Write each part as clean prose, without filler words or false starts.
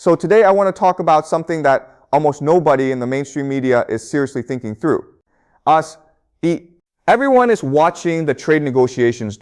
So today I want to talk about something that almost nobody in the mainstream media is seriously thinking through. Everyone is watching the trade negotiations,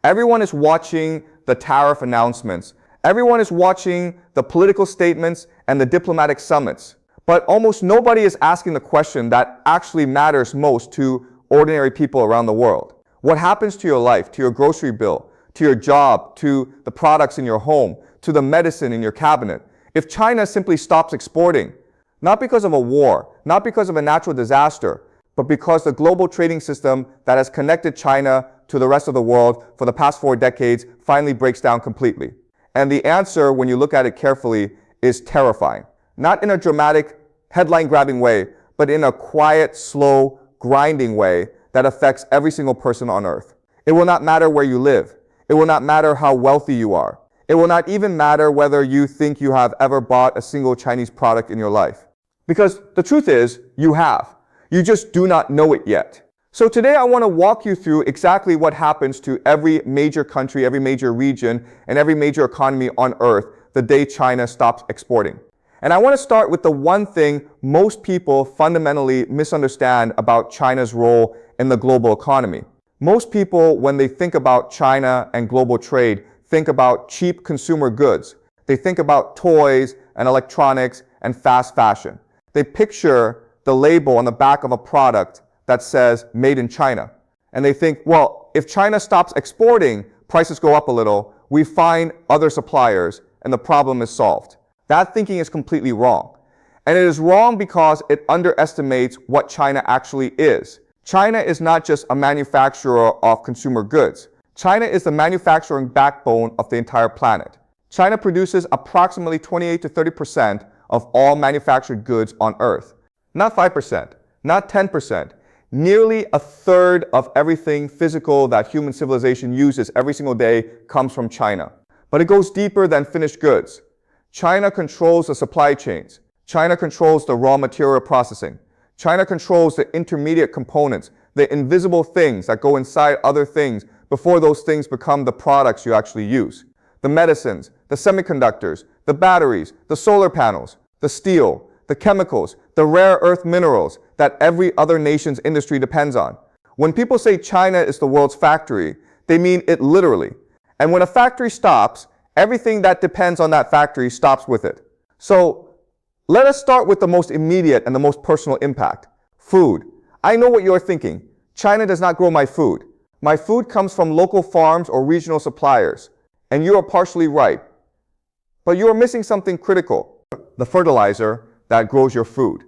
Everyone is watching the tariff announcements. Everyone is watching the political statements and the diplomatic summits. But almost nobody is asking the question that actually matters most to ordinary people around the world. What happens to your life, to your grocery bill, to your job, to the products in your home, to the medicine in your cabinet, if China simply stops exporting, not because of a war, not because of a natural disaster, but because the global trading system that has connected China to the rest of the world for the past 4 decades finally breaks down completely? And the answer, when you look at it carefully, is terrifying. Not in a dramatic, headline-grabbing way, but in a quiet, slow, grinding way that affects every single person on Earth. It will not matter where you live. It will not matter how wealthy you are. It will not even matter whether you think you have ever bought a single Chinese product in your life. Because the truth is, you have. You just do not know it yet. So today I want to walk you through exactly what happens to every major country, every major region, and every major economy on Earth the day China stops exporting. And I want to start with the one thing most people fundamentally misunderstand about China's role in the global economy. Most people, when they think about China and global trade, think about cheap consumer goods. They think about toys and electronics and fast fashion. They picture the label on the back of a product that says made in China. And they think, well, if China stops exporting, prices go up a little, we find other suppliers, and the problem is solved. That thinking is completely wrong. And it is wrong because it underestimates what China actually is. China is not just a manufacturer of consumer goods. China is the manufacturing backbone of the entire planet. China produces approximately 28 to 30% of all manufactured goods on Earth. Not 5%, not 10%. Nearly a third of everything physical that human civilization uses every single day comes from China. But it goes deeper than finished goods. China controls the supply chains. China controls the raw material processing. China controls the intermediate components, the invisible things that go inside other things before those things become the products you actually use. The medicines, the semiconductors, the batteries, the solar panels, the steel, the chemicals, the rare earth minerals that every other nation's industry depends on. When people say China is the world's factory, they mean it literally. And when a factory stops, everything that depends on that factory stops with it. So let us start with the most immediate and the most personal impact. Food. I know what you're thinking. China does not grow my food. My food comes from local farms or regional suppliers. And you are partially right. But you are missing something critical. The fertilizer that grows your food.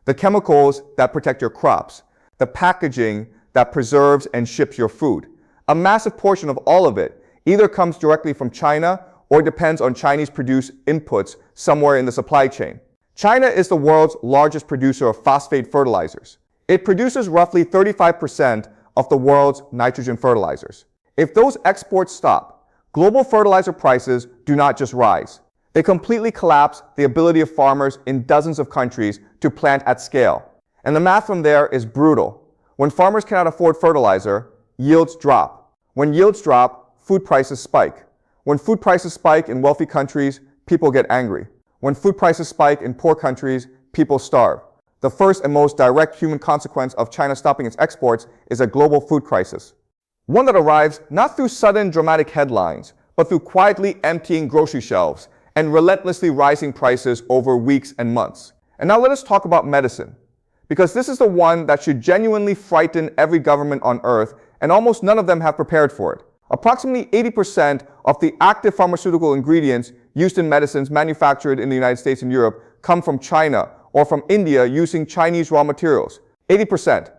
The chemicals that protect your crops. The packaging that preserves and ships your food. A massive portion of all of it either comes directly from China or depends on Chinese-produced inputs somewhere in the supply chain. China is the world's largest producer of phosphate fertilizers. It produces roughly 35% of the world's nitrogen fertilizers. If those exports stop, global fertilizer prices do not just rise. They completely collapse the ability of farmers in dozens of countries to plant at scale. And the math from there is brutal. When farmers cannot afford fertilizer, yields drop. When yields drop, food prices spike. When food prices spike in wealthy countries, people get angry. When food prices spike in poor countries, people starve. The first and most direct human consequence of China stopping its exports is a global food crisis. One that arrives not through sudden dramatic headlines, but through quietly emptying grocery shelves and relentlessly rising prices over weeks and months. And now let us talk about medicine, because this is the one that should genuinely frighten every government on Earth, and almost none of them have prepared for it. Approximately 80% of the active pharmaceutical ingredients used in medicines manufactured in the United States and Europe come from China or from India using Chinese raw materials. 80%.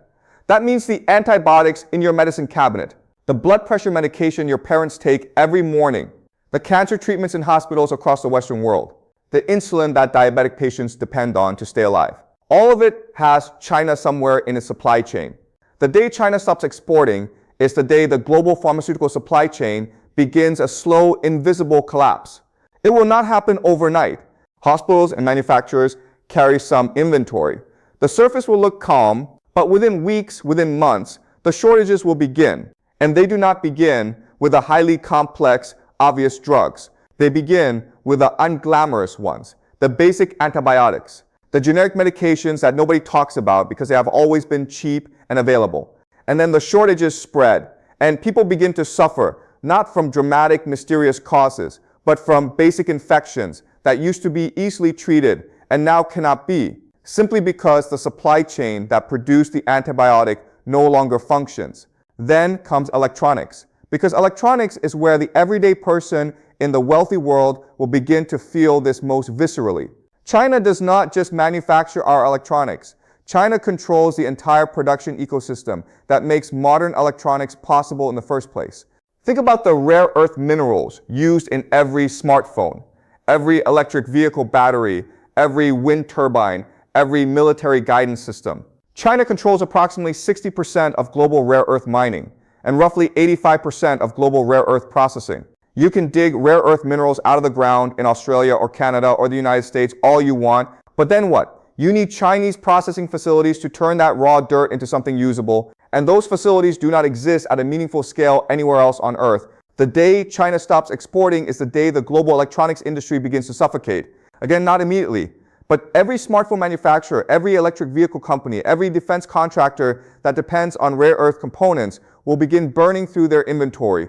That means the antibiotics in your medicine cabinet, the blood pressure medication your parents take every morning, the cancer treatments in hospitals across the Western world, the insulin that diabetic patients depend on to stay alive. All of it has China somewhere in its supply chain. The day China stops exporting is the day the global pharmaceutical supply chain begins a slow, invisible collapse. It will not happen overnight. Hospitals and manufacturers carry some inventory. The surface will look calm, but within weeks, within months, the shortages will begin. And they do not begin with the highly complex, obvious drugs. They begin with the unglamorous ones, the basic antibiotics, the generic medications that nobody talks about because they have always been cheap and available. And then the shortages spread, and people begin to suffer, not from dramatic, mysterious causes, but from basic infections that used to be easily treated and now cannot be, simply because the supply chain that produced the antibiotic no longer functions. Then comes electronics, because electronics is where the everyday person in the wealthy world will begin to feel this most viscerally. China does not just manufacture our electronics. China controls the entire production ecosystem that makes modern electronics possible in the first place. Think about the rare earth minerals used in every smartphone, every electric vehicle battery, every wind turbine, every military guidance system. China controls approximately 60% of global rare earth mining and roughly 85% of global rare earth processing. You can dig rare earth minerals out of the ground in Australia or Canada or the United States all you want, but then what? You need Chinese processing facilities to turn that raw dirt into something usable, and those facilities do not exist at a meaningful scale anywhere else on Earth. The day China stops exporting is the day the global electronics industry begins to suffocate. Again, not immediately, but every smartphone manufacturer, every electric vehicle company, every defense contractor that depends on rare earth components will begin burning through their inventory.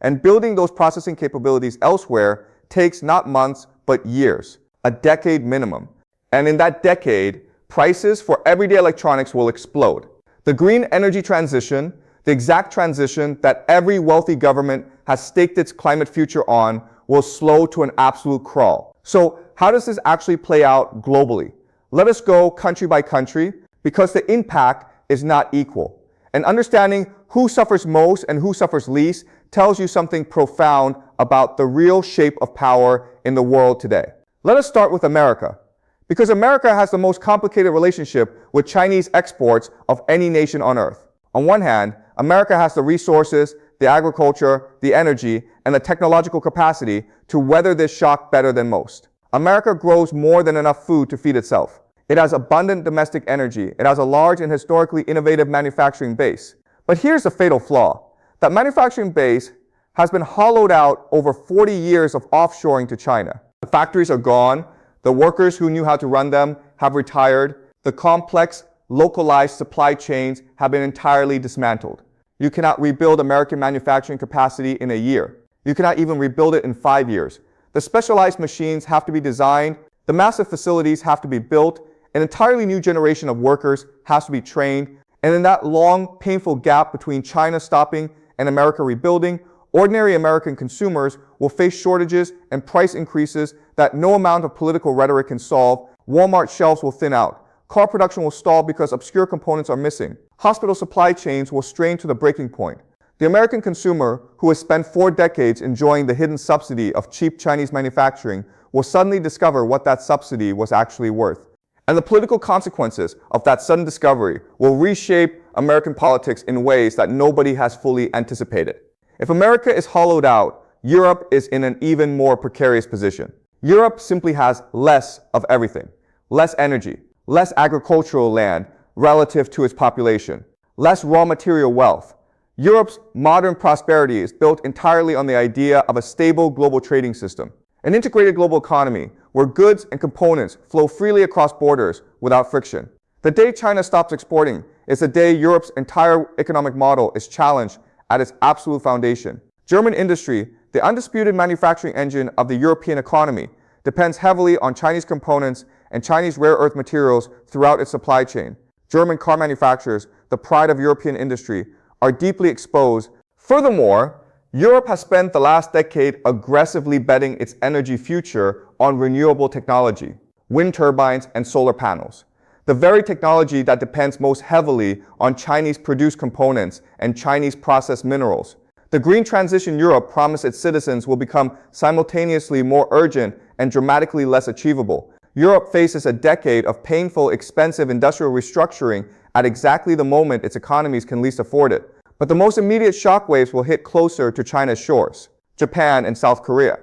And building those processing capabilities elsewhere takes not months, but years, a decade minimum. And in that decade, prices for everyday electronics will explode. The green energy transition, the exact transition that every wealthy government has staked its climate future on, will slow to an absolute crawl. So how does this actually play out globally? Let us go country by country, because the impact is not equal. And understanding who suffers most and who suffers least tells you something profound about the real shape of power in the world today. Let us start with America, because America has the most complicated relationship with Chinese exports of any nation on earth. On one hand, America has the resources, the agriculture, the energy, and the technological capacity to weather this shock better than most. America grows more than enough food to feed itself. It has abundant domestic energy. It has a large and historically innovative manufacturing base. But here's the fatal flaw. That manufacturing base has been hollowed out over 40 years of offshoring to China. The factories are gone. The workers who knew how to run them have retired. The complex, localized supply chains have been entirely dismantled. You cannot rebuild American manufacturing capacity in a year. You cannot even rebuild it in 5 years. The specialized machines have to be designed. The massive facilities have to be built. An entirely new generation of workers has to be trained. And in that long, painful gap between China stopping and America rebuilding, ordinary American consumers will face shortages and price increases that no amount of political rhetoric can solve. Walmart shelves will thin out. Car production will stall because obscure components are missing. Hospital supply chains will strain to the breaking point. The American consumer, who has spent 4 decades enjoying the hidden subsidy of cheap Chinese manufacturing, will suddenly discover what that subsidy was actually worth. And the political consequences of that sudden discovery will reshape American politics in ways that nobody has fully anticipated. If America is hollowed out, Europe is in an even more precarious position. Europe simply has less of everything. Less energy, less agricultural land relative to its population, less raw material wealth. Europe's modern prosperity is built entirely on the idea of a stable global trading system, an integrated global economy where goods and components flow freely across borders without friction. The day China stops exporting is the day Europe's entire economic model is challenged at its absolute foundation. German industry, the undisputed manufacturing engine of the European economy, depends heavily on Chinese components and Chinese rare earth materials throughout its supply chain. German car manufacturers, the pride of European industry, are deeply exposed. Furthermore, Europe has spent the last decade aggressively betting its energy future on renewable technology, wind turbines and solar panels, the very technology that depends most heavily on Chinese-produced components and Chinese-processed minerals. The green transition Europe promised its citizens will become simultaneously more urgent and dramatically less achievable. Europe faces a decade of painful, expensive industrial restructuring at exactly the moment its economies can least afford it. But the most immediate shockwaves will hit closer to China's shores, Japan and South Korea.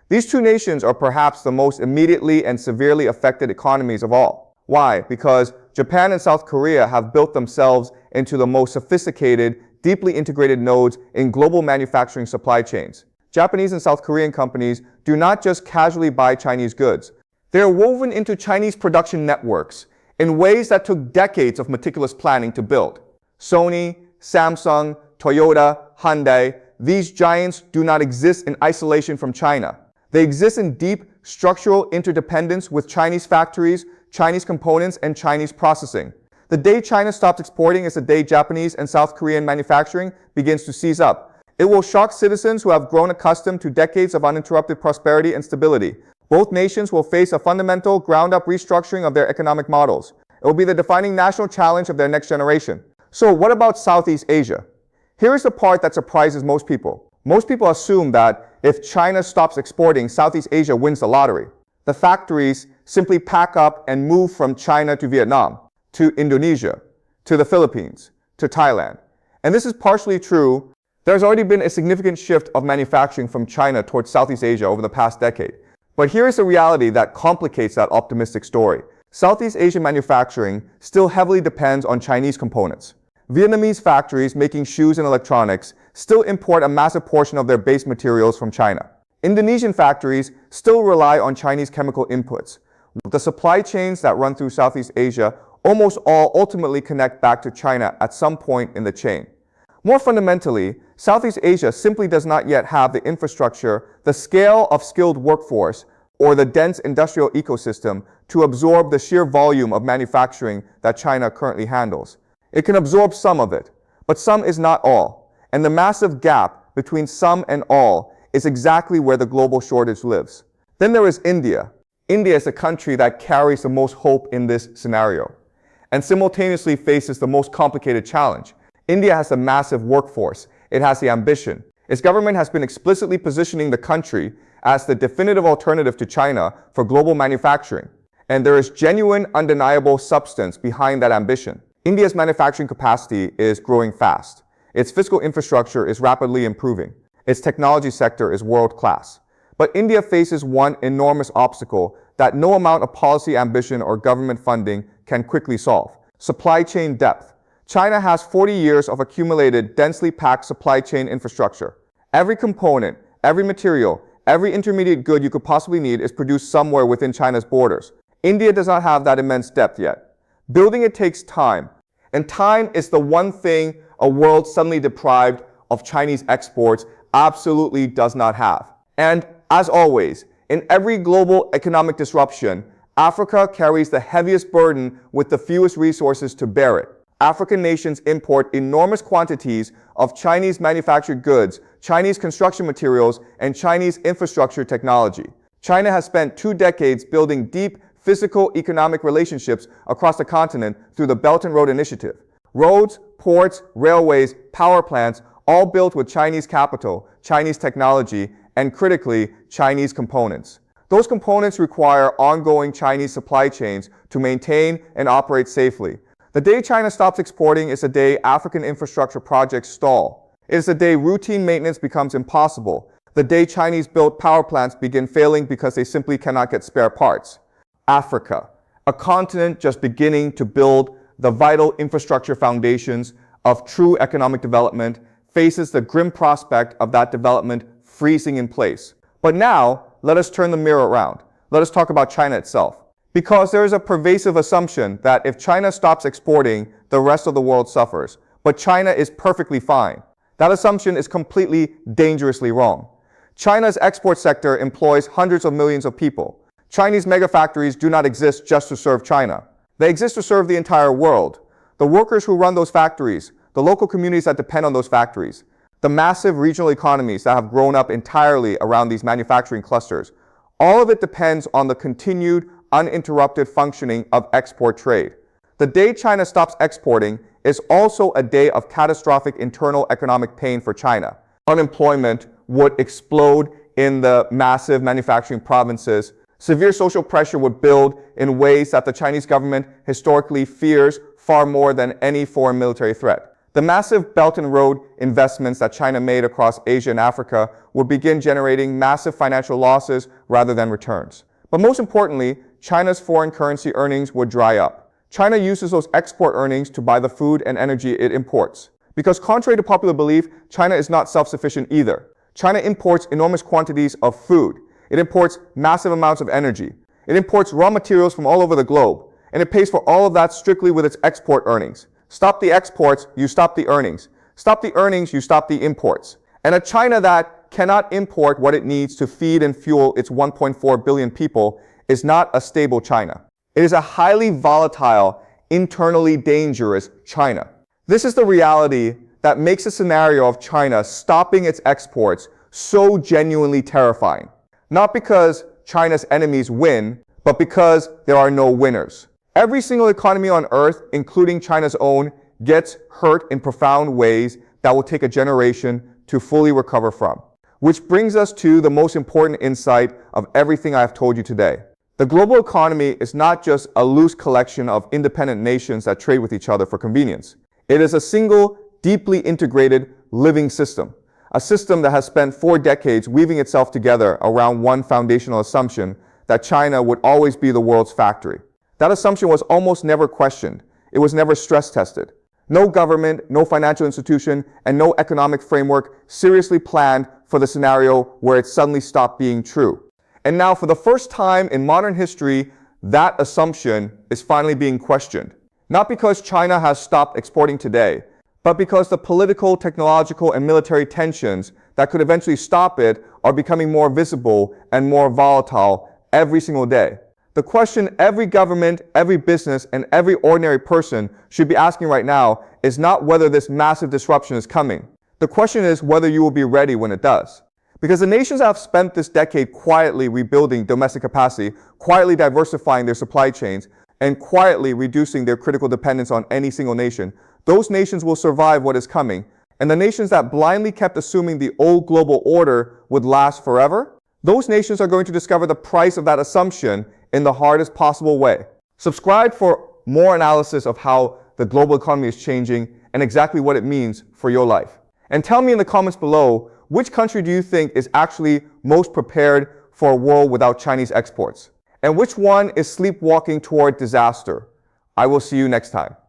These two nations are perhaps the most immediately and severely affected economies of all. Why? Because Japan and South Korea have built themselves into the most sophisticated, deeply integrated nodes in global manufacturing supply chains. Japanese and South Korean companies do not just casually buy Chinese goods. They are woven into Chinese production networks in ways that took decades of meticulous planning to build. Sony, Samsung, Toyota, Hyundai, these giants do not exist in isolation from China. They exist in deep structural interdependence with Chinese factories, Chinese components, and Chinese processing. The day China stops exporting is the day Japanese and South Korean manufacturing begins to seize up. It will shock citizens who have grown accustomed to decades of uninterrupted prosperity and stability. Both nations will face a fundamental, ground-up restructuring of their economic models. It will be the defining national challenge of their next generation. So what about Southeast Asia? Here is the part that surprises most people. Most people assume that if China stops exporting, Southeast Asia wins the lottery. The factories simply pack up and move from China to Vietnam, to Indonesia, to the Philippines, to Thailand. And this is partially true. There's already been a significant shift of manufacturing from China towards Southeast Asia over the past decade. But here is a reality that complicates that optimistic story. Southeast Asian manufacturing still heavily depends on Chinese components. Vietnamese factories making shoes and electronics still import a massive portion of their base materials from China. Indonesian factories still rely on Chinese chemical inputs. The supply chains that run through Southeast Asia almost all ultimately connect back to China at some point in the chain. More fundamentally, Southeast Asia simply does not yet have the infrastructure, the scale of skilled workforce, or the dense industrial ecosystem to absorb the sheer volume of manufacturing that China currently handles. It can absorb some of it, but some is not all. And the massive gap between some and all is exactly where the global shortage lives. Then there is India. India is the country that carries the most hope in this scenario, and simultaneously faces the most complicated challenge. India has a massive workforce. It has the ambition. Its government has been explicitly positioning the country as the definitive alternative to China for global manufacturing. And there is genuine, undeniable substance behind that ambition. India's manufacturing capacity is growing fast. Its fiscal infrastructure is rapidly improving. Its technology sector is world-class. But India faces one enormous obstacle that no amount of policy ambition or government funding can quickly solve: supply chain depth. China has 40 years of accumulated, densely packed supply chain infrastructure. Every component, every material, every intermediate good you could possibly need is produced somewhere within China's borders. India does not have that immense depth yet. Building it takes time. And time is the one thing a world suddenly deprived of Chinese exports absolutely does not have. And as always, in every global economic disruption, Africa carries the heaviest burden with the fewest resources to bear it. African nations import enormous quantities of Chinese manufactured goods, Chinese construction materials, and Chinese infrastructure technology. China has spent 2 decades building deep physical economic relationships across the continent through the Belt and Road Initiative. Roads, ports, railways, power plants, all built with Chinese capital, Chinese technology, and critically, Chinese components. Those components require ongoing Chinese supply chains to maintain and operate safely. The day China stops exporting is the day African infrastructure projects stall. It is the day routine maintenance becomes impossible. The day Chinese-built power plants begin failing because they simply cannot get spare parts. Africa, a continent just beginning to build the vital infrastructure foundations of true economic development, faces the grim prospect of that development freezing in place. But now, let us turn the mirror around. Let us talk about China itself. Because there is a pervasive assumption that if China stops exporting, the rest of the world suffers. But China is perfectly fine. That assumption is completely dangerously wrong. China's export sector employs hundreds of millions of people. Chinese megafactories do not exist just to serve China. They exist to serve the entire world. The workers who run those factories, the local communities that depend on those factories, the massive regional economies that have grown up entirely around these manufacturing clusters, all of it depends on the continued, uninterrupted functioning of export trade. The day China stops exporting is also a day of catastrophic internal economic pain for China. Unemployment would explode in the massive manufacturing provinces. Severe social pressure would build in ways that the Chinese government historically fears far more than any foreign military threat. The massive Belt and Road investments that China made across Asia and Africa would begin generating massive financial losses rather than returns. But most importantly, China's foreign currency earnings would dry up. China uses those export earnings to buy the food and energy it imports. Because contrary to popular belief, China is not self-sufficient either. China imports enormous quantities of food. It imports massive amounts of energy. It imports raw materials from all over the globe. And it pays for all of that strictly with its export earnings. Stop the exports, you stop the earnings. Stop the earnings, you stop the imports. And a China that cannot import what it needs to feed and fuel its 1.4 billion people is not a stable China. It is a highly volatile, internally dangerous China. This is the reality that makes a scenario of China stopping its exports so genuinely terrifying. Not because China's enemies win, but because there are no winners. Every single economy on earth, including China's own, gets hurt in profound ways that will take a generation to fully recover from. Which brings us to the most important insight of everything I have told you today. The global economy is not just a loose collection of independent nations that trade with each other for convenience. It is a single, deeply integrated, living system. A system that has spent 4 decades weaving itself together around one foundational assumption that China would always be the world's factory. That assumption was almost never questioned. It was never stress tested. No government, no financial institution, and no economic framework seriously planned for the scenario where it suddenly stopped being true. And now, for the first time in modern history, that assumption is finally being questioned. Not because China has stopped exporting today, but because the political, technological, and military tensions that could eventually stop it are becoming more visible and more volatile every single day. The question every government, every business, and every ordinary person should be asking right now is not whether this massive disruption is coming. The question is whether you will be ready when it does. Because the nations that have spent this decade quietly rebuilding domestic capacity, quietly diversifying their supply chains, and quietly reducing their critical dependence on any single nation, those nations will survive what is coming. And the nations that blindly kept assuming the old global order would last forever, those nations are going to discover the price of that assumption in the hardest possible way. Subscribe for more analysis of how the global economy is changing and exactly what it means for your life. And tell me in the comments below, which country do you think is actually most prepared for a world without Chinese exports? And which one is sleepwalking toward disaster? I will see you next time.